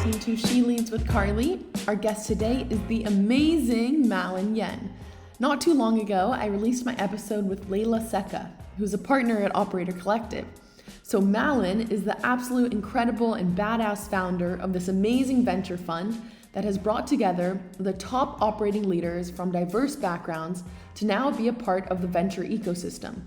listening to She Leads with Carly. Our guest today is the amazing Mallun Yen. Not too long ago, I released my episode with Layla Seka, who's a partner at Operator Collective. So Mallun is the absolute incredible and badass founder of this amazing venture fund that has brought together the top operating leaders from diverse backgrounds to now be a part of the venture ecosystem.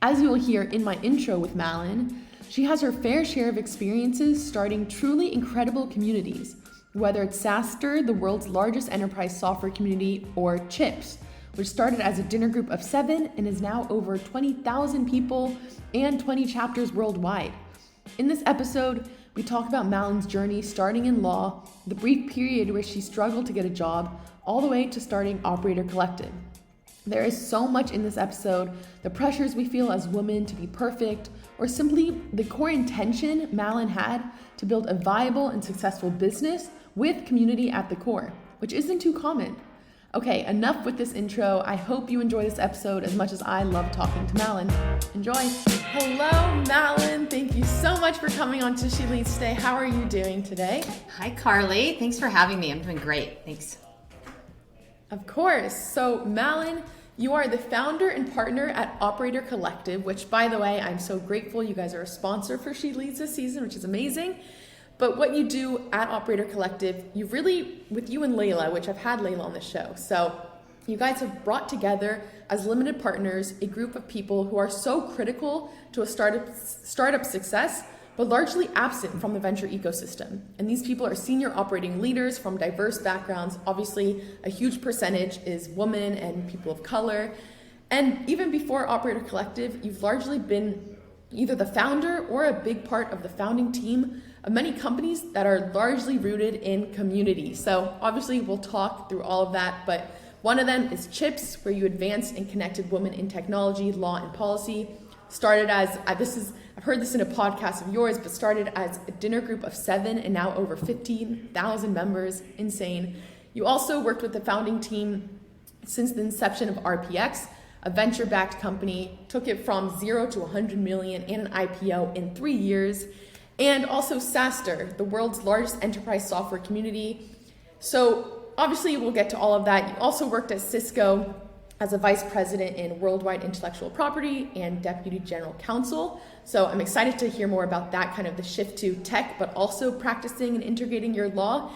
As you will hear in my intro with Mallun, she has her fair share of experiences starting truly incredible communities, whether it's SaaStr, the world's largest enterprise software community, or CHIPS, which started as a dinner group of 7 and is now over 20,000 people and 20 chapters worldwide. In this episode, we talk about Mallun's journey starting in law, the brief period where she struggled to get a job, all the way to starting Operator Collective. There is so much in this episode, the pressures we feel as women to be perfect, or simply the core intention Mallun had to build a viable and successful business with community at the core, which isn't too common. Okay, enough with this intro. I hope you enjoy this episode as much as I love talking to Mallun. Enjoy. Hello, Mallun. Thank you so much for coming on to She Leads today. How are you doing today? Hi, Carly. Thanks for having me. I'm doing great. Thanks. Of course. So, Mallun, you are the founder and partner at Operator Collective, which, by the way, I'm so grateful you guys are a sponsor for She Leads this season, which is amazing. But what you do at Operator Collective, you really, with you and Layla, which I've had Layla on the show, so you guys have brought together as limited partners a group of people who are so critical to a startup success, but largely absent from the venture ecosystem. And these people are senior operating leaders from diverse backgrounds. Obviously, a huge percentage is women and people of color. And even before Operator Collective, you've largely been either the founder or a big part of the founding team of many companies that are largely rooted in community. So obviously we'll talk through all of that, but one of them is CHIPS, where you advanced and connected women in technology, law, and policy. Started as, I've heard this in a podcast of yours, but started as a dinner group of 7 and now over 15,000 members. Insane. You also worked with the founding team since the inception of RPX, a venture-backed company, took it from 0 to 100 million and an IPO in 3 years, and also SaaStr, the world's largest enterprise software community. So obviously we'll get to all of that. You also worked at Cisco as a vice president in worldwide intellectual property and deputy general counsel. So I'm excited to hear more about that, kind of the shift to tech, but also practicing and integrating your law.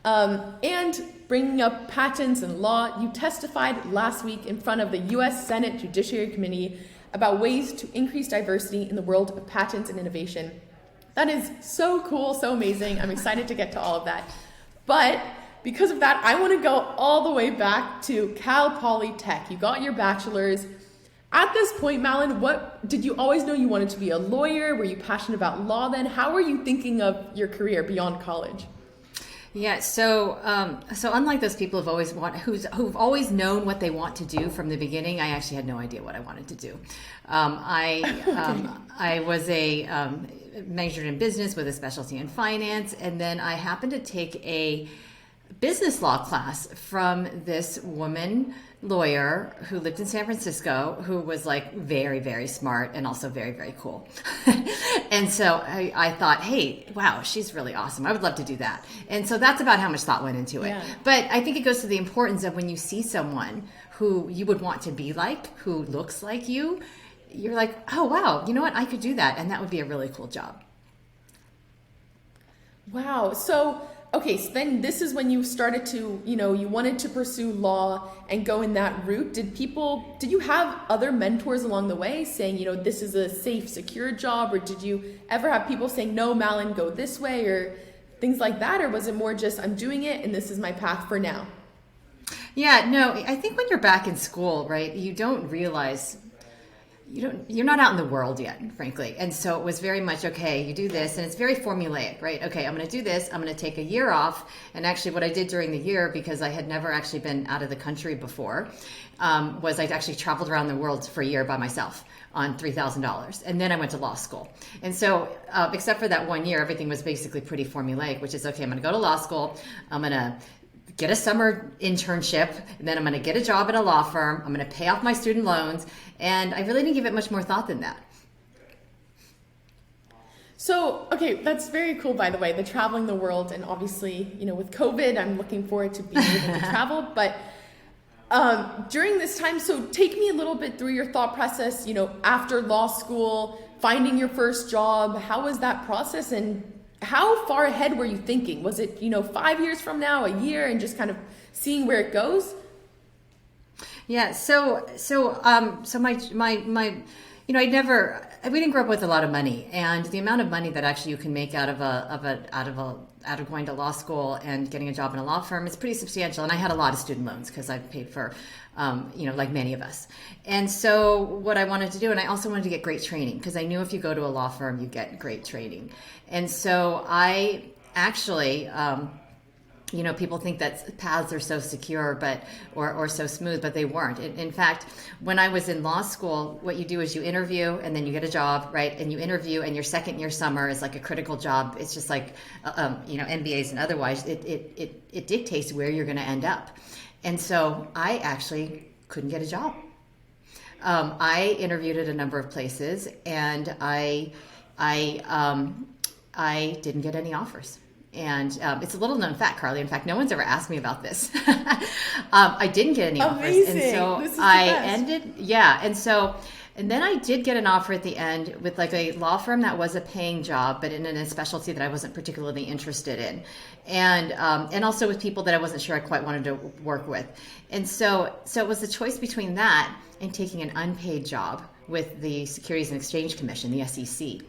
And bringing up patents and law. You testified last week in front of the US Senate Judiciary Committee about ways to increase diversity in the world of patents and innovation. That is so cool, so amazing. I'm excited to get to all of that. But because of that, I want to go all the way back to Cal Poly Tech. You got your bachelor's. At this point, Mallun, what did you always know you wanted to be a lawyer? Were you passionate about law then? How were you thinking of your career beyond college? Yeah, so unlike those people who've always known what they want to do from the beginning, I actually had no idea what I wanted to do. I was majored in business with a specialty in finance, and then I happened to take a business law class from this woman lawyer who lived in San Francisco, who was like very, very smart and also very, very cool. And so I thought, hey, wow, she's really awesome. I would love to do that. And so that's about how much thought went into it. Yeah. But I think it goes to the importance of when you see someone who you would want to be like, who looks like you, you're like, oh, wow, you know what? I could do that. And that would be a really cool job. Wow. So then this is when you started to, you wanted to pursue law and go in that route. Did you have other mentors along the way saying, this is a safe, secure job? Or did you ever have people saying, no, Mallun, go this way, or things like that? Or was it more just, I'm doing it and this is my path for now? Yeah, no, I think when you're back in school, right, you don't realize you're not out in the world yet, frankly. And so it was very much, okay, you do this, and it's very formulaic, right? Okay, I'm going to do this. I'm going to take a year off. And actually what I did during the year, because I had never actually been out of the country before, was I actually traveled around the world for a year by myself on $3,000. And then I went to law school. And so except for that 1 year, everything was basically pretty formulaic, which is, okay, I'm going to go to law school. I'm going to get a summer internship, and then I'm going to get a job at a law firm. I'm going to pay off my student loans. And I really didn't give it much more thought than that. So, okay, that's very cool, by the way, the traveling the world. And obviously, with COVID, I'm looking forward to being able to travel. But during this time, so take me a little bit through your thought process, after law school, finding your first job. How was that process, and how far ahead were you thinking? Was it, 5 years from now, a year, and just kind of seeing where it goes? Yeah. So I never, we didn't grow up with a lot of money, and the amount of money that actually you can make out of going to law school and getting a job in a law firm is pretty substantial. And I had a lot of student loans because I paid for, like many of us. And so what I wanted to do, and I also wanted to get great training because I knew if you go to a law firm, you get great training. And so I actually, people think that paths are so secure, or so smooth, but they weren't. In fact, when I was in law school, what you do is you interview and then you get a job, right? And you interview, and your second year summer is like a critical job. It's just like, MBAs and otherwise, it dictates where you're going to end up. And so I actually couldn't get a job. I interviewed at a number of places, and I didn't get any offers. And it's a little known fact, Carly. In fact, no one's ever asked me about this. I didn't get any offers. And so and then I did get an offer at the end with like a law firm that was a paying job, but in a specialty that I wasn't particularly interested in. And also with people that I wasn't sure I quite wanted to work with. And so it was the choice between that and taking an unpaid job with the Securities and Exchange Commission, the SEC.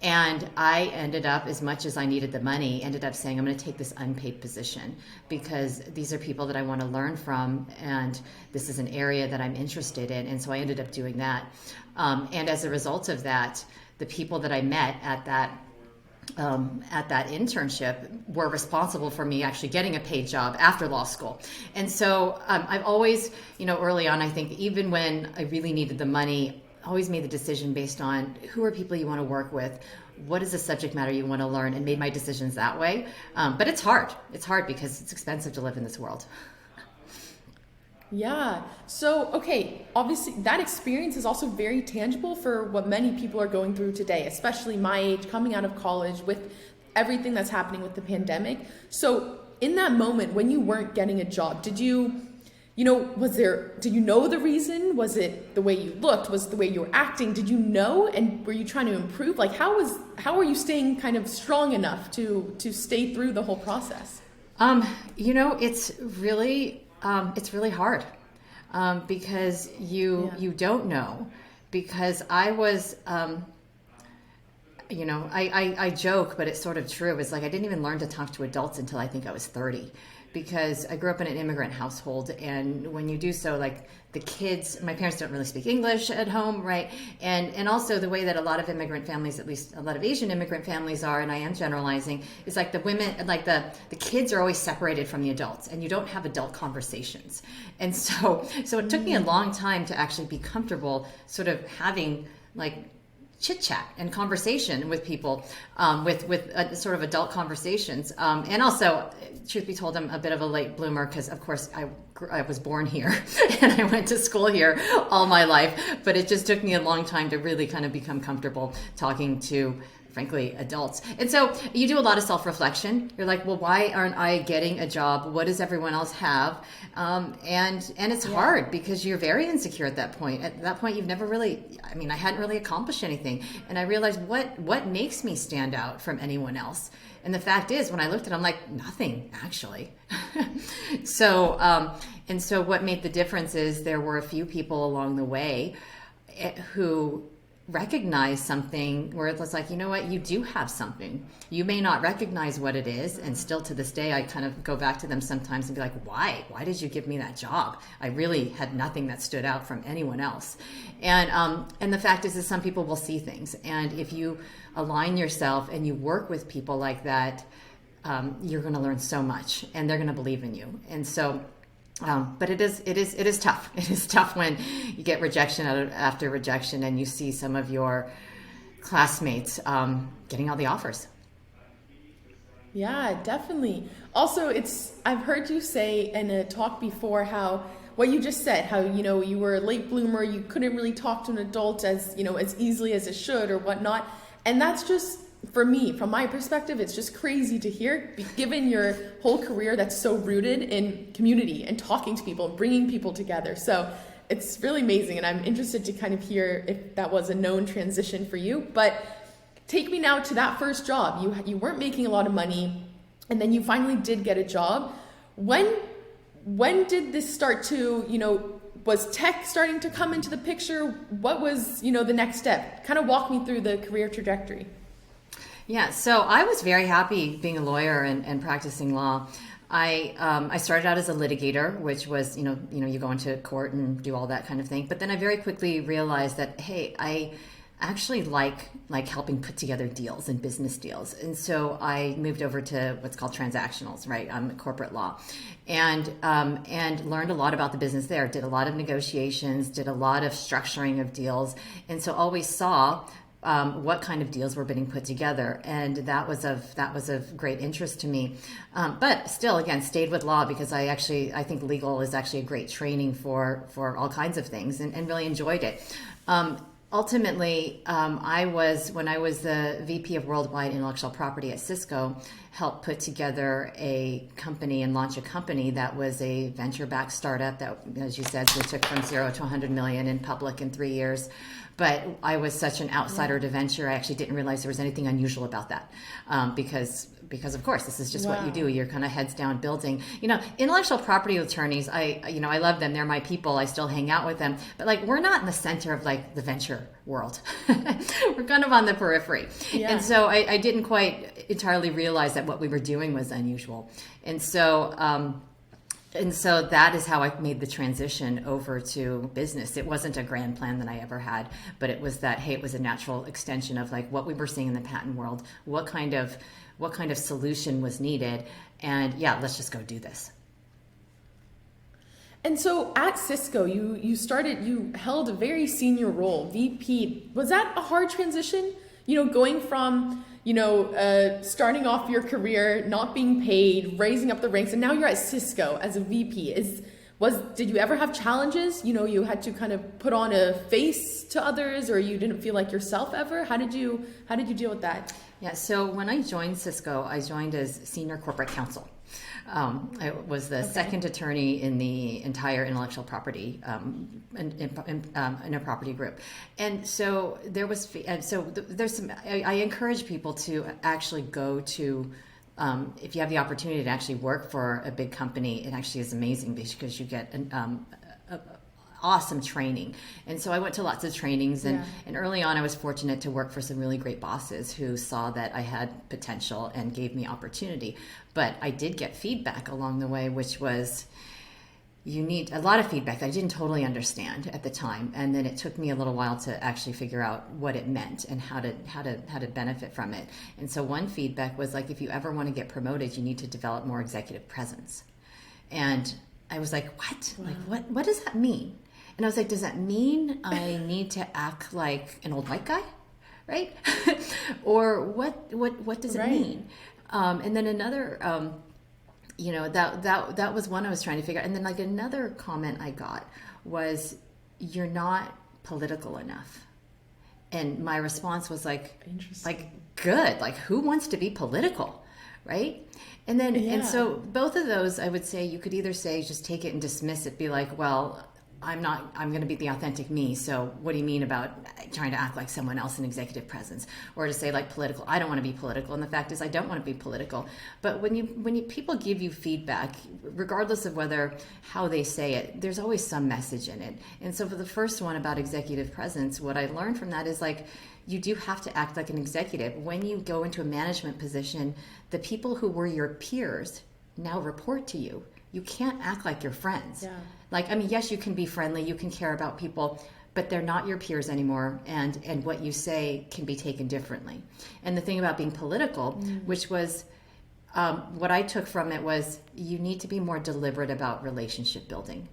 And I ended up, as much as I needed the money, ended up saying, I'm going to take this unpaid position because these are people that I want to learn from, and this is an area that I'm interested in. And so I ended up doing that. And as a result of that, the people that I met at that internship were responsible for me actually getting a paid job after law school. And so I've always, early on, I think even when I really needed the money, always made the decision based on who are people you want to work with, what is the subject matter you want to learn, and made my decisions that way. But it's hard. It's hard because it's expensive to live in this world. Yeah. So, okay, obviously that experience is also very tangible for what many people are going through today, especially my age, coming out of college with everything that's happening with the pandemic. So in that moment when you weren't getting a job, did you know the reason? Was it the way you looked? Was it the way you were acting? Did you know? And were you trying to improve? Like, how were you staying kind of strong enough to stay through the whole process? It's really hard because you don't know. Because I was, I joke, but it's sort of true. It's like I didn't even learn to talk to adults until I think I was 30. Because I grew up in an immigrant household, and when you do so, like the kids, my parents don't really speak English at home, right? And also the way that a lot of immigrant families, at least a lot of Asian immigrant families are, and I am generalizing, is like the women, like the kids are always separated from the adults, and you don't have adult conversations. And so it took me a long time to actually be comfortable sort of having like chit chat and conversation with people, with sort of adult conversations. And also, truth be told, I'm a bit of a late bloomer because, of course, I was born here and I went to school here all my life. But it just took me a long time to really kind of become comfortable talking to, frankly, adults. And so you do a lot of self-reflection. You're like, well, why aren't I getting a job? What does everyone else have? And it's hard because you're very insecure at that point. At that point, you've never really, I hadn't really accomplished anything. And I realized what makes me stand out from anyone else? And the fact is, when I looked at it, I'm like, nothing, actually. So what made the difference is there were a few people along the way who recognize something where it was like, you know what, you do have something. You may not recognize what it is, and still to this day I kind of go back to them sometimes and be like, why did you give me that job? I really had nothing that stood out from anyone else. And the fact is that some people will see things, and if you align yourself and you work with people like that, you're going to learn so much, and they're going to believe in you. And so but it is tough. It is tough when you get rejection after rejection, and you see some of your classmates getting all the offers. Yeah, definitely. Also, I've heard you say in a talk before how what you just said, how you were a late bloomer, you couldn't really talk to an adult as easily as it should or whatnot, and that's just for me, from my perspective, it's just crazy to hear, given your whole career that's so rooted in community and talking to people, bringing people together. So it's really amazing, and I'm interested to kind of hear if that was a known transition for you. But take me now to that first job. You weren't making a lot of money, and then you finally did get a job. When did this start to, was tech starting to come into the picture? What was, the next step? Kind of walk me through the career trajectory. Yeah, so I was very happy being a lawyer and practicing law. I started out as a litigator, which was, you go into court and do all that kind of thing. But then I very quickly realized that, hey, I actually like helping put together deals and business deals. And so I moved over to what's called transactionals, right? Corporate law, and learned a lot about the business there. Did a lot of negotiations, did a lot of structuring of deals. And so always saw what kind of deals were being put together, and that was of great interest to me. But still, again, stayed with law because I think legal is actually a great training for all kinds of things, and really enjoyed it. Ultimately, when I was the VP of Worldwide Intellectual Property at Cisco, helped put together a company and launch a company that was a venture-backed startup that, as you said, we took from 0 to 100 million in public in 3 years. But I was such an outsider to venture, I actually didn't realize there was anything unusual about that, because of course this is just what you do. You're kind of heads down building. Intellectual property attorneys, I love them. They're my people. I still hang out with them. But we're not in the center of the venture world. We're kind of on the periphery. Yeah. And so I didn't quite entirely realize that what we were doing was unusual. And so that is how I made the transition over to business. It wasn't a grand plan that I ever had, but it was that, hey, it was a natural extension of what we were seeing in the patent world, what kind of solution was needed, and let's just go do this. And so at Cisco, you held a very senior role, VP. Was that a hard transition? Going from starting off your career, not being paid, raising up the ranks, and now you're at Cisco as a VP. Did you ever have challenges? You had to kind of put on a face to others, or you didn't feel like yourself ever? How did you deal with that? Yeah, so when I joined Cisco, I joined as senior corporate counsel. I was the second attorney in the entire intellectual property in a property group, and so there's some. I encourage people to actually go to. If you have the opportunity to actually work for a big company, it actually is amazing because you get awesome training. And so I went to lots of trainings, and early on I was fortunate to work for some really great bosses who saw that I had potential and gave me opportunity. But I did get feedback along the way, which was you need a lot of feedback that I didn't totally understand at the time, and then it took me a little while to actually figure out what it meant and how to benefit from it. And so one feedback was if you ever want to get promoted, you need to develop more executive presence. And I was like, what? Wow. What does that mean? And I was like, does that mean I need to act like an old white guy, right? Or what does it mean? And then another, that was one I was trying to figure out. And then another comment I got was, you're not political enough. And my response was good. Who wants to be political, right? And then, and so both of those, I would say you could either say, just take it and dismiss it, be like, well, I'm going to be the authentic me. So what do you mean about trying to act like someone else in executive presence? Or to say political, I don't want to be political. And the fact is I don't want to be political. But when people give you feedback, regardless of how they say it, there's always some message in it. And so for the first one about executive presence, what I learned from that is you do have to act like an executive. When you go into a management position, the people who were your peers now report to you. You can't act like your friends. Yeah. Yes, you can be friendly, you can care about people, but they're not your peers anymore, and what you say can be taken differently. And the thing about being political, which was what I took from it, was you need to be more deliberate about relationship building,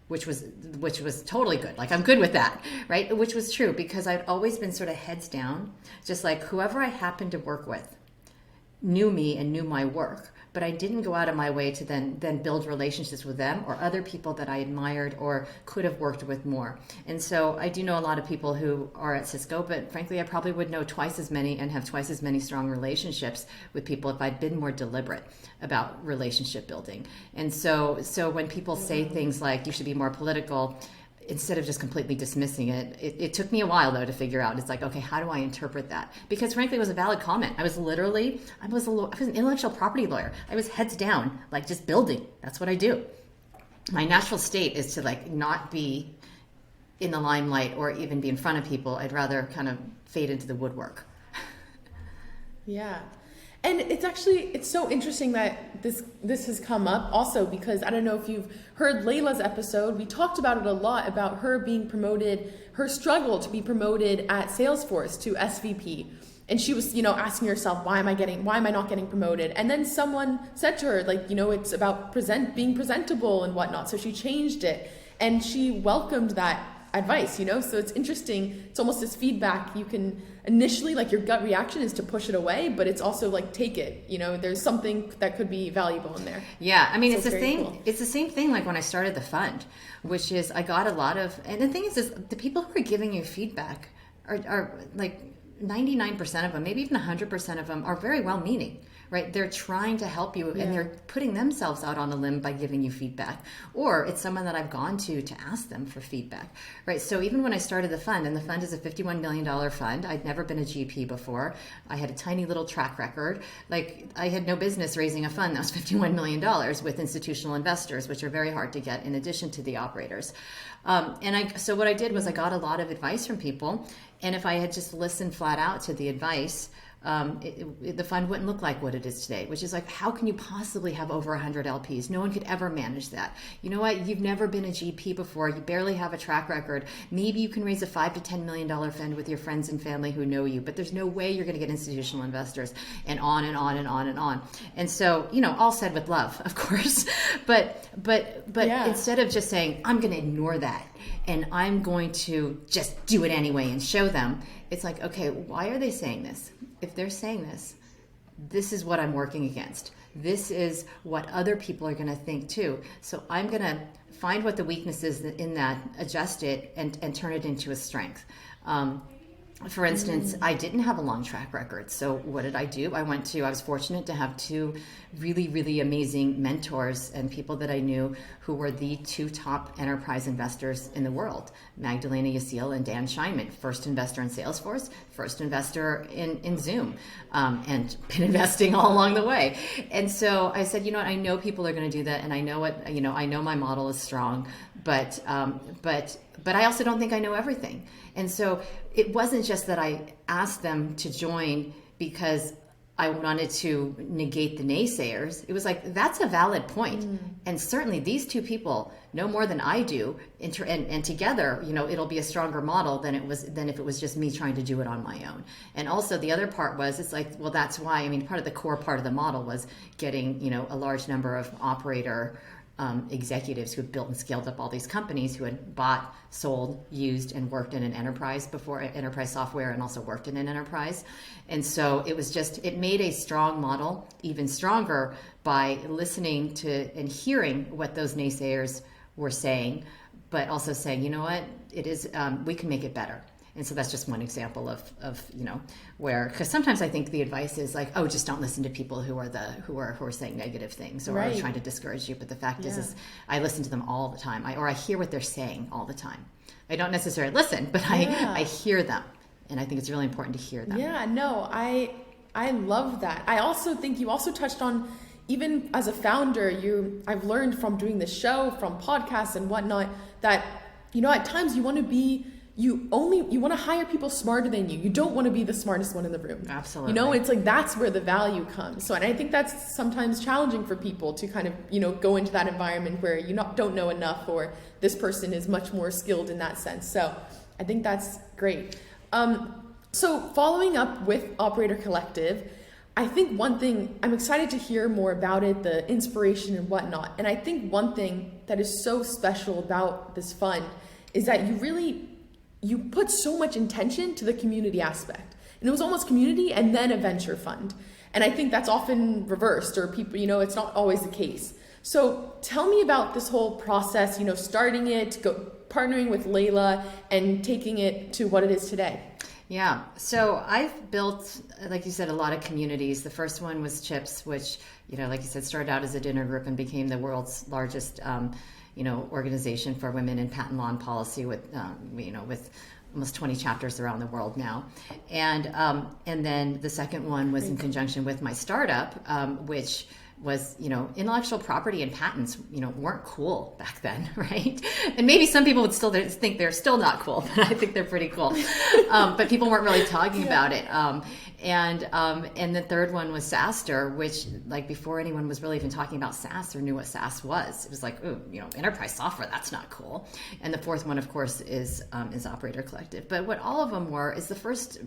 which was totally good. I'm good with that, right? Which was true, because I'd always been sort of heads down, just whoever I happened to work with knew me and knew my work. but I didn't go out of my way to then build relationships with them or other people that I admired or could have worked with more. And so I do know a lot of people who are at Cisco, but frankly, I probably would know twice as many and have twice as many strong relationships with people if I'd been more deliberate about relationship building. And so when people say things like you should be more political, instead of just completely dismissing it took me a while though to figure out. It's like, okay, how do I interpret that? Because frankly, it was a valid comment. I was an intellectual property lawyer. I was heads down, like just building. That's what I do. My natural state is to like not be in the limelight or even be in front of people. I'd rather kind of fade into the woodwork. Yeah. And it's so interesting that this has come up also because I don't know if you've heard Layla's episode. We talked about it a lot, about her being promoted, her struggle to be promoted at Salesforce to SVP. And she was, asking herself, why am I not getting promoted? And then someone said to her, like, it's about being presentable and whatnot. So she changed it and she welcomed that advice, so it's interesting. It's almost this feedback. You can initially, like, your gut reaction is to push it away, but it's also like, take it, there's something that could be valuable in there. Yeah. I mean, So it's the same, cool. it's the same thing. Like when I started the fund, which is I got a lot of, and the thing is the people who are giving you feedback are like 99% of them, maybe even 100% of them are very well meaning. Right? They're trying to help you and they're putting themselves out on a limb by giving you feedback. Or it's someone that I've gone to ask them for feedback. Right? So even when I started the fund, and the fund is a $51 million fund, I'd never been a GP before. I had a tiny little track record. Like I had no business raising a fund that was $51 million with institutional investors, which are very hard to get in addition to the operators. So what I did was I got a lot of advice from people. And if I had just listened flat out to the advice, the fund wouldn't look like what it is today, which is like, how can you possibly have over 100 LPs? No one could ever manage that. You know what? You've never been a GP before. You barely have a track record. Maybe you can raise a $5 to $10 million fund with your friends and family who know you, but there's no way you're going to get institutional investors, and on and on and on and on. And so, all said with love, of course, but instead of just saying, I'm going to ignore that and I'm going to just do it anyway and show them, it's like, okay, why are they saying this? If they're saying this is what I'm working against. This is what other people are going to think too. So I'm going to find what the weakness is in that, adjust it, and turn it into a strength. For instance, I didn't have a long track record. So what did I do? I was fortunate to have two really, really amazing mentors and people that I knew who were the two top enterprise investors in the world, Magdalena Yasil and Dan Scheinman, first investor in Salesforce, first investor in Zoom, and been investing all along the way. And so I said, I know people are going to do that. And I know I know my model is strong, but I also don't think I know everything. And so it wasn't just that I asked them to join because I wanted to negate the naysayers. It was like, that's a valid point. And certainly these two people know more than I do. And together, it'll be a stronger model than if it was just me trying to do it on my own. And also the other part was, it's like, well, that's why, part of the core part of the model was getting, a large number of operator executives who had built and scaled up all these companies who had bought, sold, used, and worked in an enterprise before, enterprise software, and also worked in an enterprise. And so it made a strong model even stronger by listening to and hearing what those naysayers were saying, but also saying, you know what, it is, we can make it better. And so that's just one example of where, because sometimes I think the advice is like, oh, just don't listen to people who are saying negative things or are trying to discourage you. But the fact is I listen to them all the time, or I hear what they're saying all the time. I don't necessarily listen, but I hear them, and I think it's really important to hear them. Yeah, no, I love that. I also think you also touched on, even as a founder, I've learned from doing this show, from podcasts and whatnot, that at times you want to hire people smarter than you. You don't want to be the smartest one in the room. Absolutely. It's like, that's where the value comes. So, and I think that's sometimes challenging for people to kind of, go into that environment where you don't know enough, or this person is much more skilled in that sense. So I think that's great. So following up with Operator Collective, I think one thing, I'm excited to hear more about it, the inspiration and whatnot. And I think one thing that is so special about this fund is that you put so much intention to the community aspect. And it was almost community and then a venture fund. And I think that's often reversed, or people, it's not always the case. So tell me about this whole process, starting it, partnering with Layla, and taking it to what it is today. Yeah. So I've built, like you said, a lot of communities. The first one was CHIPS, which, like you said, started out as a dinner group and became the world's largest, organization for women in patent law and policy with, with almost 20 chapters around the world now. And then the second one was in conjunction with my startup, which was, intellectual property and patents, weren't cool back then, right? And maybe some people would still think they're still not cool, but I think they're pretty cool. But people weren't really talking about it. And the third one was SaaStr, which, like, before anyone was really even talking about SaaS or knew what SaaS was, it was like, ooh, enterprise software, that's not cool. And the fourth one, of course, is Operator Collective. But what all of them were is the first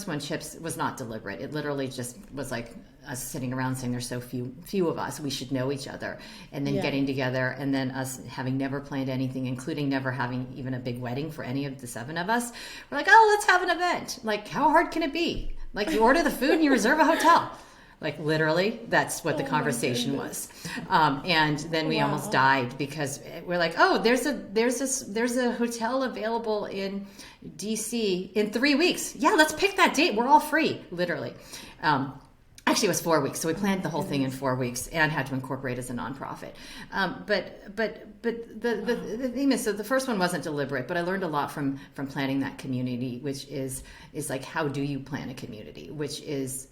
one, CHIPS, was not deliberate. It literally just was like us sitting around saying there's so few of us, we should know each other, and then getting together, and then us having never planned anything, including never having even a big wedding for any of the seven of us. We're like, oh, let's have an event. Like, how hard can it be? Like, you order the food and you reserve a hotel. Like, literally, that's what the conversation was. And then we almost died because we're like, oh, there's a hotel available in DC in 3 weeks. Yeah, let's pick that date. We're all free, literally. Actually, it was 4 weeks, so we planned the whole thing in 4 weeks and had to incorporate as a nonprofit. But the thing is, so the first one wasn't deliberate, but I learned a lot from planning that community, which is like, how do you plan a community? Which is,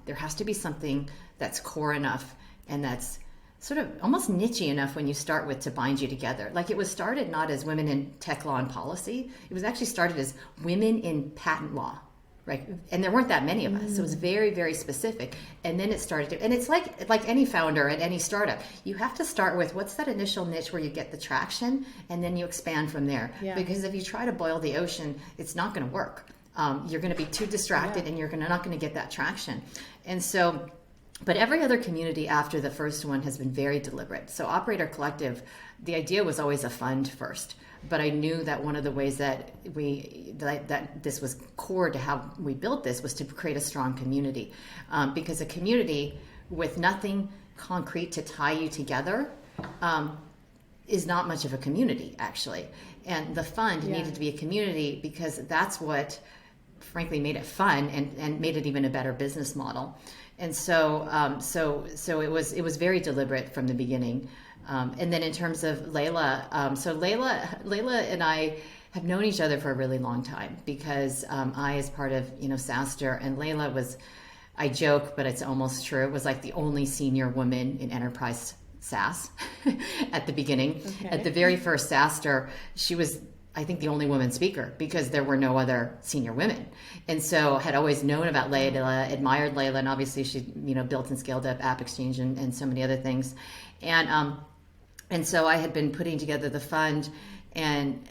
there has to be something that's core enough and that's sort of almost niche enough when you start with to bind you together. Like, it was started not as women in tech law and policy. It was actually started as women in patent law. Right. And there weren't that many of us. So it was very, very specific. And then it started to, and it's like any founder at any startup, you have to start with what's that initial niche where you get the traction, and then you expand from there. Yeah. Because if you try to boil the ocean, it's not going to work. You're going to be too distracted, and you're not going to get that traction. And so, but every other community after the first one has been very deliberate. So Operator Collective, the idea was always a fund first. But I knew that one of the ways that that this was core to how we built this was to create a strong community, because a community with nothing concrete to tie you together is not much of a community, actually. And the fund needed to be a community because that's what, frankly, made it fun and made it even a better business model. And so it was very deliberate from the beginning. And then in terms of Layla, so Layla and I have known each other for a really long time because I, as part of SaaStr, and Layla was, I joke, but it's almost true, it was like the only senior woman in enterprise SaaS at the beginning. Okay. At the very first SaaStr, she was, I think, the only woman speaker because there were no other senior women. And so had always known about Layla, admired Layla, and obviously she built and scaled up App Exchange and so many other things. And so I had been putting together the fund, and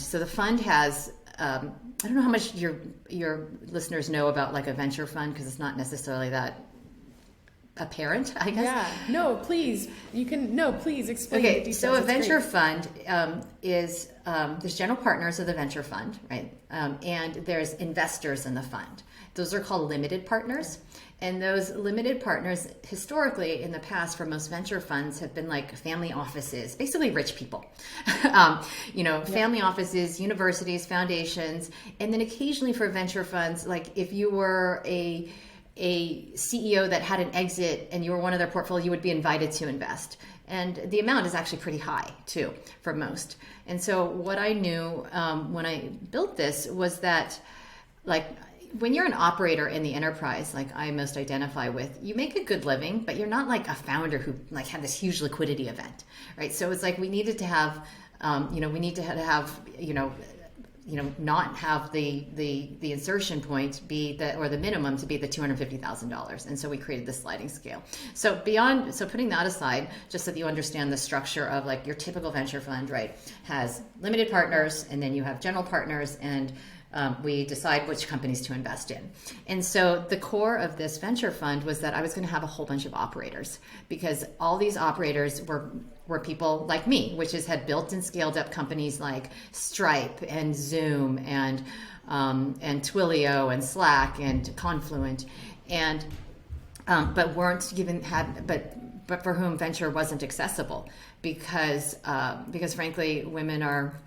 so the fund has, I don't know how much your listeners know about like a venture fund, because it's not necessarily that apparent, I guess. Yeah. No, please. Please explain. Okay. The details. So a venture fund is there's general partners of the venture fund, right? And there's investors in the fund. Those are called limited partners. And those limited partners, historically, in the past, for most venture funds, have been like family offices, basically rich people. Family offices, universities, foundations, and then occasionally for venture funds, like if you were a CEO that had an exit and you were one of their portfolio, you would be invited to invest. And the amount is actually pretty high, too, for most. And so what I knew when I built this was that, like, when you're an operator in the enterprise, like I most identify with, you make a good living, but you're not like a founder who like had this huge liquidity event, right? So it's like we needed to have, not have the insertion point be the minimum to be the $250,000. And so we created the sliding scale. So putting that aside, just so that you understand the structure of like your typical venture fund, right, has limited partners, and then you have general partners, and we decide which companies to invest in. And so the core of this venture fund was that I was going to have a whole bunch of operators, because all these operators were were people like me, which is had built and scaled up companies like Stripe and Zoom and Twilio and Slack and Confluent, and but weren't given but for whom venture wasn't accessible because frankly women are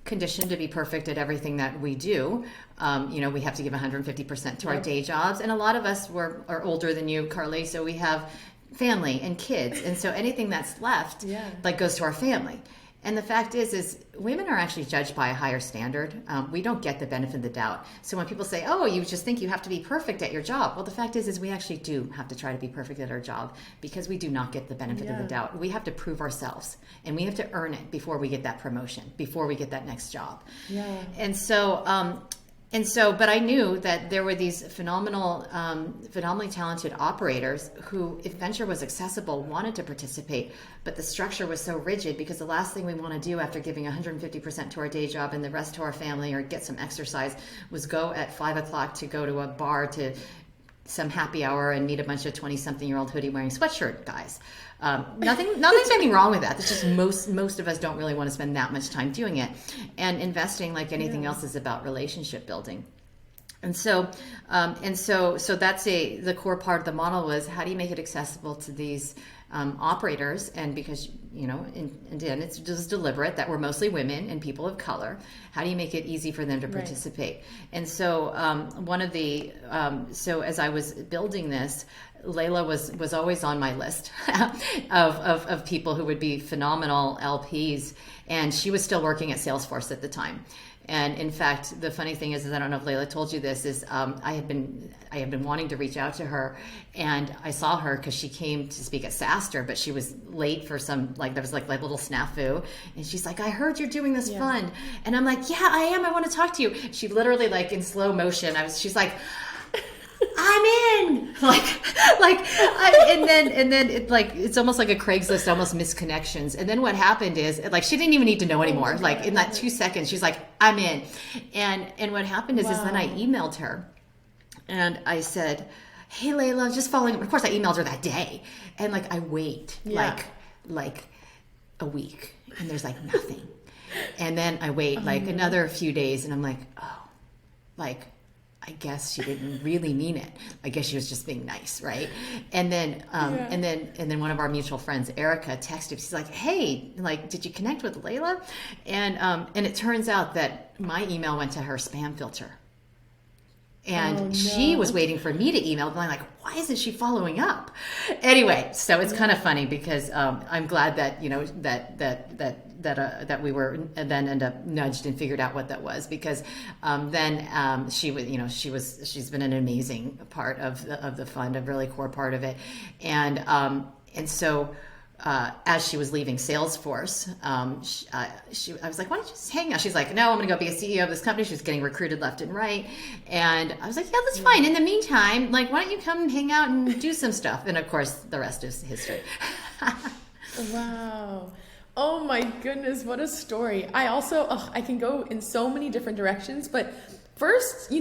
conditioned to be perfect at everything that we do. We have to give 150% to our day jobs, and a lot of us are older than you, Carly, so we have family and kids, and so anything that's left like goes to our family. And the fact is women are actually judged by a higher standard. We don't get the benefit of the doubt. So when people say, oh, you just think you have to be perfect at your job. Well, the fact is we actually do have to try to be perfect at our job because we do not get the benefit of the doubt. We have to prove ourselves, and we have to earn it before we get that promotion, before we get that next job. Yeah. And so, but I knew that there were these phenomenally talented operators who, if venture was accessible, wanted to participate, but the structure was so rigid because the last thing we want to do after giving 150% to our day job and the rest to our family or get some exercise was go at 5 o'clock to go to a bar to some happy hour and meet a bunch of 20-something-year-old hoodie-wearing sweatshirt guys. Nothing's anything wrong with that. It's just most of us don't really want to spend that much time doing it. And investing, like anything else, is about relationship building. And so that's the core part of the model was how do you make it accessible to these operators? And because and it's just deliberate that we're mostly women and people of color. How do you make it easy for them to participate? Right. And so so as I was building this, Layla was always on my list of people who would be phenomenal LPs, and she was still working at Salesforce at the time. And in fact, the funny thing is I don't know if Layla told you this, is I had been wanting to reach out to her, and I saw her because she came to speak at SaaStr, but she was late for some there was like little snafu, and she's like, I heard you're doing this fund, and I'm like, yeah, I am. I want to talk to you. She literally in slow motion. She's like, I'm in, and then it's almost like a Craigslist, almost missed connections. And then what happened is she didn't even need to know anymore. In that 2 seconds, she's like, I'm in. And what happened is then I emailed her and I said, hey Layla, just following up. Of course I emailed her that day. And I wait like a week and there's nothing. And then I wait another few days and I'm like, oh, I guess she didn't really mean it. I guess she was just being nice, right? And then, and then one of our mutual friends, Erica, texted. She's like, "Hey, did you connect with Layla?" And it turns out that my email went to her spam filter, and she was waiting for me to email, going "Why isn't she following up?" Anyway, so it's kind of funny because I'm glad that that we were then end up nudged and figured out what that was, because then she was she's been an amazing part of the fund, a really core part of it, and so as she was leaving Salesforce, I was like, why don't you just hang out? She's like, no, I'm going to go be a CEO of this company. She was getting recruited left and right. And I was like, yeah, that's fine. In the meantime, why don't you come hang out and do some stuff? And of course, the rest is history. Wow. Oh my goodness, what a story. I also, I can go in so many different directions, but first,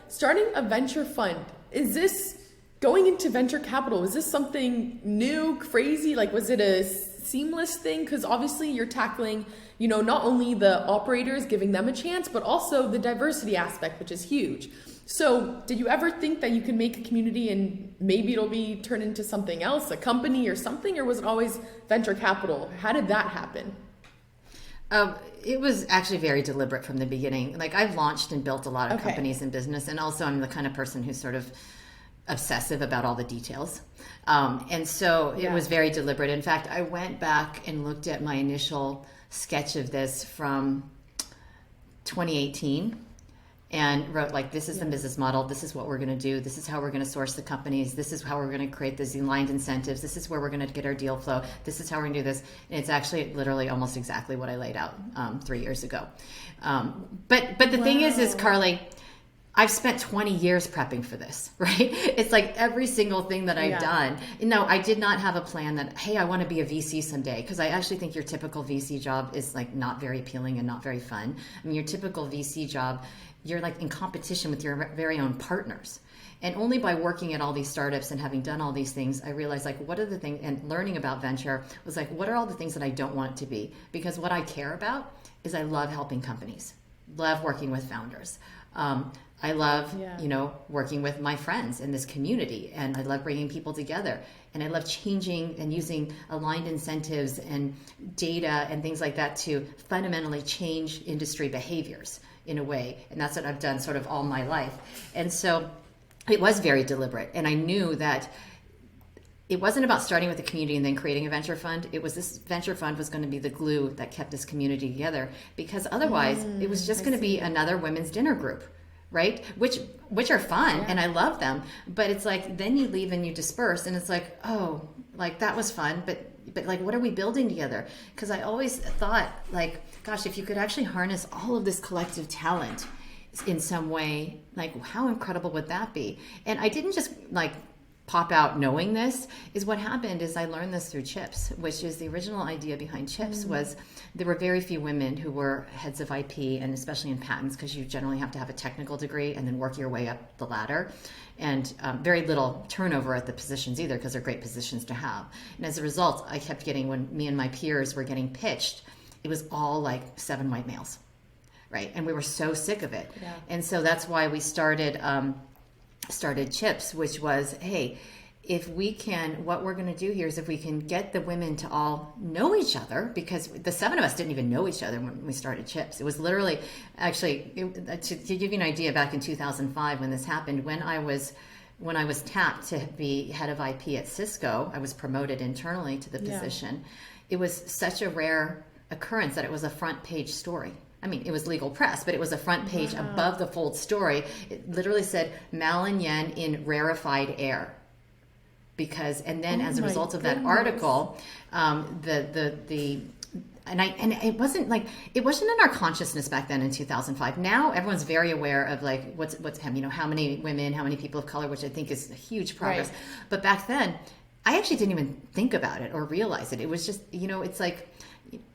starting a venture fund, is this going into venture capital? Was this something new, crazy? Was it a seamless thing? Because obviously you're tackling, not only the operators, giving them a chance, but also the diversity aspect, which is huge. So did you ever think that you could make a community and maybe it'll be turned into something else, a company or something? Or was it always venture capital? How did that happen? It was actually very deliberate from the beginning. I've launched and built a lot of companies in business. And also I'm the kind of person who's sort of obsessive about all the details. And so it was very deliberate. In fact, I went back and looked at my initial sketch of this from 2018 and wrote this is the business model. This is what we're going to do. This is how we're going to source the companies. This is how we're going to create these aligned incentives. This is where we're going to get our deal flow. This is how we're going to do this. And it's actually literally almost exactly what I laid out 3 years ago. But the thing is Carly, I've spent 20 years prepping for this, right? It's like every single thing that I've done. No, I did not have a plan that, hey, I want to be a VC someday, because I actually think your typical VC job is like not very appealing and not very fun. I mean, your typical VC job, you're like in competition with your very own partners. And only by working at all these startups and having done all these things, I realized like, what are the things, and learning about venture was like, what are all the things that I don't want it to be? Because what I care about is I love helping companies, love working with founders. I love, working with my friends in this community, and I love bringing people together, and I love changing and using aligned incentives and data and things like that to fundamentally change industry behaviors in a way. And that's what I've done sort of all my life. And so it was very deliberate. And I knew that it wasn't about starting with the community and then creating a venture fund. It was this venture fund was going to be the glue that kept this community together, because otherwise it was just going to be another women's dinner group. Right? Which are fun and I love them, but it's like, then you leave and you disperse and it's like, oh, like that was fun, but like, what are we building together? Because I always thought like, gosh, if you could actually harness all of this collective talent in some way, like how incredible would that be? And I didn't just like pop out knowing this. Is what happened is I learned this through CHIPS, which is the original idea behind CHIPS was there were very few women who were heads of IP, and especially in patents, because you generally have to have a technical degree and then work your way up the ladder, and very little turnover at the positions either, because they're great positions to have. And as a result, I kept getting, when me and my peers were getting pitched, it was all like 7 white males, right? And we were so sick of it. Yeah. And so that's why we started CHIPS, which was, hey, if we can, what we're going to do here is if we can get the women to all know each other, because the 7 of us didn't even know each other when we started CHIPS. It was literally, actually, to give you an idea, back in 2005 when this happened, when I was tapped to be head of IP at Cisco, I was promoted internally to the position. It was such a rare occurrence that it was a front page story. I mean, it was legal press, but it was a front page above the fold story. It literally said Mallun Yen in rarefied air. Because, and then as a result of that article, and it wasn't in our consciousness back then in 2005. Now everyone's very aware of like what's how many women, how many people of color, which I think is a huge progress. Right. But back then, I actually didn't even think about it or realize it. It was just, it's like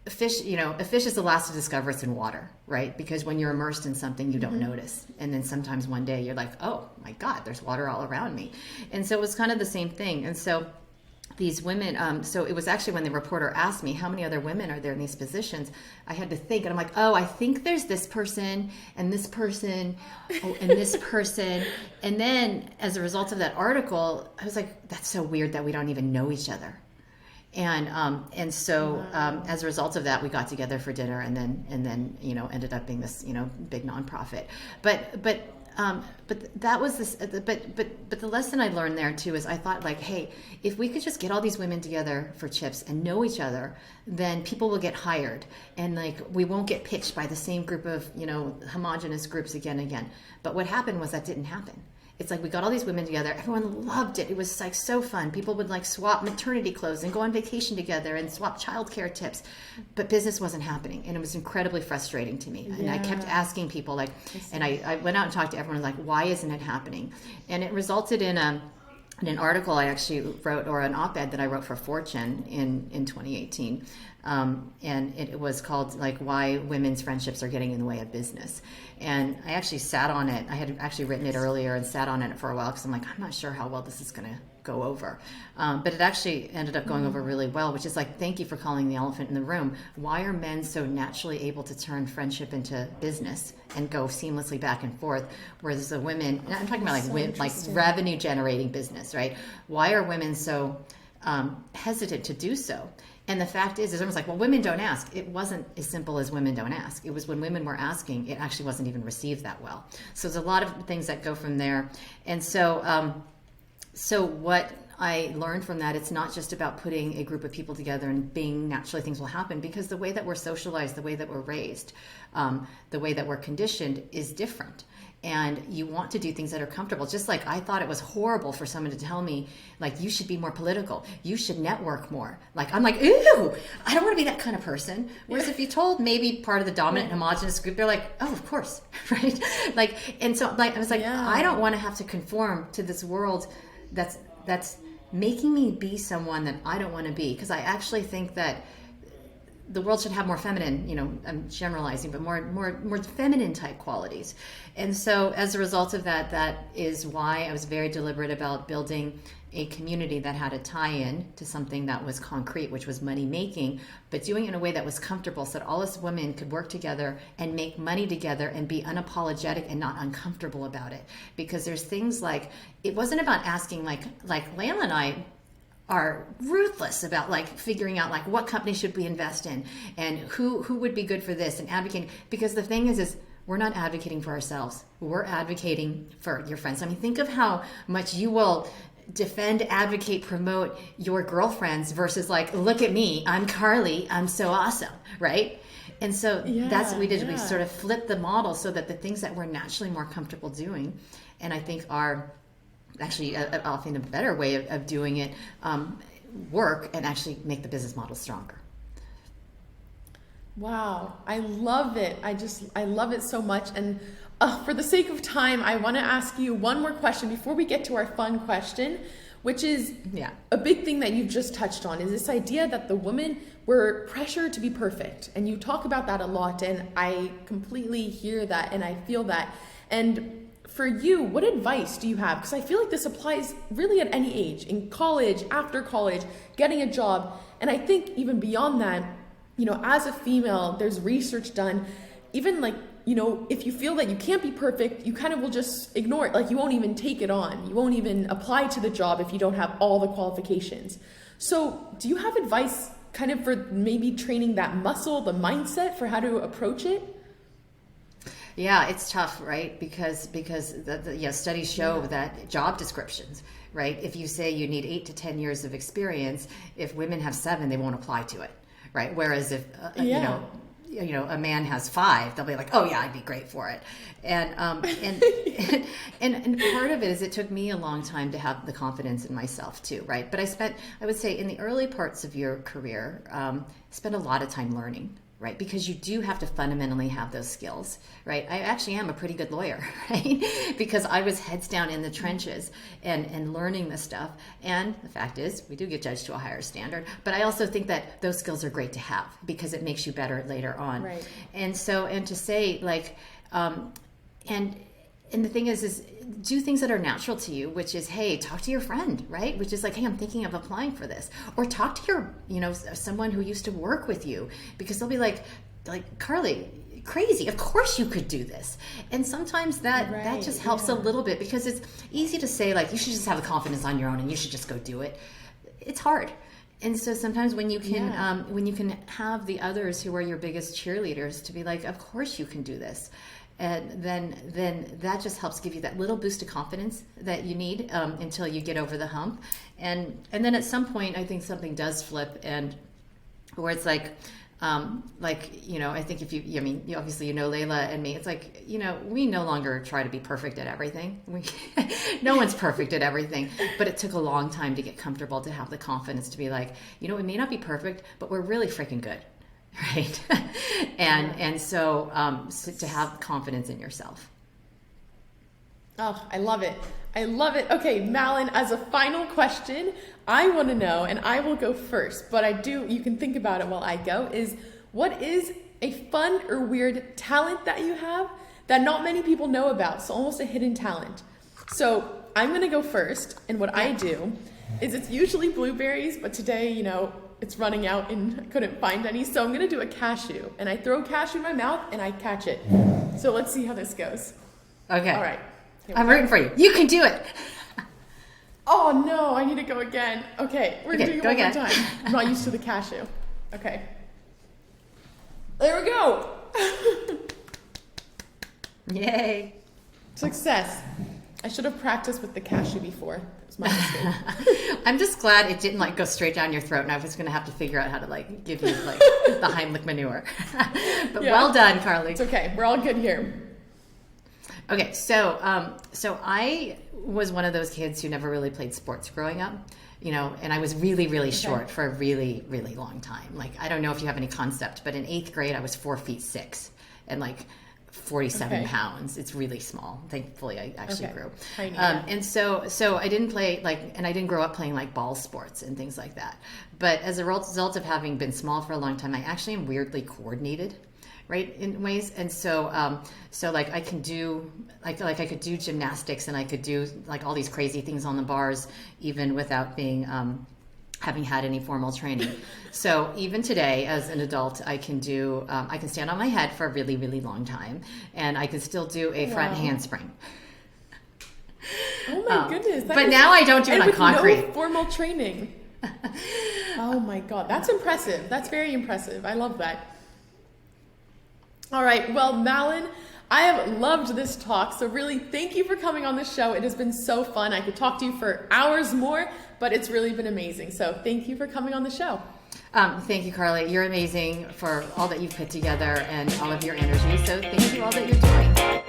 a fish is the last to discover it's in water, right? Because when you're immersed in something, you don't notice. And then sometimes one day you're like, oh my God, there's water all around me. And so it was kind of the same thing. And so these women, so it was actually when the reporter asked me, how many other women are there in these positions? I had to think, and I'm like, oh, I think there's this person and this person, and this person. And then as a result of that artical, I was like, that's so weird that we don't even know each other. And so as a result of that, we got together for dinner, and then ended up being this big nonprofit. But that was this. But the lesson I learned there too is I thought like, hey, if we could just get all these women together for CHIPS and know each other, then people will get hired, and like we won't get pitched by the same group of homogenous groups again and again. But what happened was that didn't happen. It's like we got all these women together. Everyone loved it. It was like so fun. People would like swap maternity clothes and go on vacation together and swap childcare tips. But business wasn't happening. And it was incredibly frustrating to me. And I kept asking people like, and I went out and talked to everyone like, why isn't it happening? And it resulted in an article I actually wrote, or an op-ed that I wrote for Fortune in 2018. And it was called like Why Women's Friendships Are Getting in the Way of Business. And I actually sat on it. I had actually written it earlier and sat on it for a while because I'm like, I'm not sure how well this is going to go over. But it actually ended up going over really well, which is like, thank you for calling the elephant in the room. Why are men so naturally able to turn friendship into business and go seamlessly back and forth? Whereas the women, and I'm talking about like revenue generating business, right? Why are women so hesitant to do so? And the fact is everyone's like, well, women don't ask. It wasn't as simple as women don't ask. It was when women were asking, it actually wasn't even received that well. So there's a lot of things that go from there. And so, so what I learned from that it's not just about putting a group of people together and being naturally things will happen, because the way that we're socialized, the way that we're raised, the way that we're conditioned is different. And you want to do things that are comfortable. Just like I thought it was horrible for someone to tell me, like, you should be more political, you should network more. Like, I'm like, ew, I don't want to be that kind of person. Whereas if you told maybe part of the dominant homogenous group, they're like, oh, of course, right? Like, and so like I was like, I don't want to have to conform to this world that's making me be someone that I don't want to be, because I actually think that the world should have more feminine, I'm generalizing, but more feminine type qualities. And so as a result of that, that is why I was very deliberate about building a community that had a tie-in to something that was concrete, which was money making, but doing it in a way that was comfortable so that all us women could work together and make money together and be unapologetic and not uncomfortable about it. Because there's things like, it wasn't about asking, like Layla and I are ruthless about like figuring out like what company should we invest in and who would be good for this and advocating, because the thing is we're not advocating for ourselves, we're advocating for your friends. I mean, think of how much you will defend, advocate, promote your girlfriends versus like, look at me, I'm Carly, I'm so awesome, right? And so that's what we did. We sort of flipped the model so that the things that we're naturally more comfortable doing, and I think are actually often a better way of doing it, work and actually make the business model stronger. Wow, I love it. I love it so much. And for the sake of time, I want to ask you one more question before we get to our fun question, which is a big thing that you've just touched on, is this idea that the women were pressured to be perfect. And you talk about that a lot, and I completely hear that and I feel that. And for you, what advice do you have? Because I feel like this applies really at any age, in college, after college, getting a job. And I think even beyond that, as a female, there's research done, even like, if you feel that you can't be perfect, you kind of will just ignore it. Like you won't even take it on. You won't even apply to the job if you don't have all the qualifications. So do you have advice kind of for maybe training that muscle, the mindset for how to approach it? Yeah, it's tough, right? Because the studies show that job descriptions, right? If you say you need 8 to 10 years of experience, if women have 7, they won't apply to it, right? Whereas if a man has 5, they'll be like, oh yeah, I'd be great for it. And and part of it is it took me a long time to have the confidence in myself too, right? But I would say in the early parts of your career, spent a lot of time learning. Right, because you do have to fundamentally have those skills, right? I actually am a pretty good lawyer, right? Because I was heads down in the trenches and learning this stuff. And the fact is, we do get judged to a higher standard. But I also think that those skills are great to have because it makes you better later on. Right. And to say like, and the thing is do things that are natural to you, which is, hey, talk to your friend, right? Which is like, hey, I'm thinking of applying for this. Or talk to your, someone who used to work with you, because they'll be like, Carly, crazy, of course you could do this. And sometimes that just helps a little bit, because it's easy to say like, you should just have the confidence on your own and you should just go do it. It's hard. And so sometimes when you can have the others who are your biggest cheerleaders to be like, of course you can do this. And then that just helps give you that little boost of confidence that you need until you get over the hump. And then at some point, I think something does flip, and where it's like, I think if you obviously Layla and me, it's like, we no longer try to be perfect at everything. No one's perfect at everything, but it took a long time to get comfortable to have the confidence to be like, we may not be perfect, but we're really freaking good. Right. So to have confidence in yourself. Oh, I love it. I love it. Okay, Mallun, as a final question, I want to know, and I will go first, but you can think about it while I go, is what is a fun or weird talent that you have that not many people know about? So almost a hidden talent. So I'm going to go first, and what I do is it's usually blueberries, but today, it's running out and I couldn't find any. So I'm going to do a cashew, and I throw cashew in my mouth and I catch it. So let's see how this goes. Okay. All right. I'm rooting for you. You can do it. Oh no, I need to go again. Okay, we're doing it one more time. I'm not used to the cashew. Okay. There we go. Yay. Success. I should have practiced with the cashew before. It was my mistake. I'm just glad it didn't like go straight down your throat, and I was going to have to figure out how to like give you like the Heimlich maneuver. But Yeah. well done, Carly. It's okay. We're all good here. Okay, so I was one of those kids who never really played sports growing up, you know, and I was really, really short for a really, really long time. Like, I don't know if you have any concept, but in 8th grade, I was 4'6" and like 47 pounds. It's really small. Thankfully, I actually grew. Tiny, And so I didn't play and I didn't grow up playing like ball sports and things like that. But as a result of having been small for a long time, I actually am weirdly coordinated, right, in ways. And so like I can do like I could do gymnastics, and I could do like all these crazy things on the bars even without being having had any formal training. So even today as an adult, I can do I can stand on my head for a really, really long time, and I can still do a front handspring. Oh my goodness. But now I don't do it on concrete. No formal training. Oh my God. That's impressive. That's very impressive. I love that. All right. Well, Mallun, I have loved this talk. So really, thank you for coming on the show. It has been so fun. I could talk to you for hours more, but it's really been amazing. So thank you for coming on the show. Thank you, Carly. You're amazing for all that you've put together and all of your energy. So thank you all that you're doing.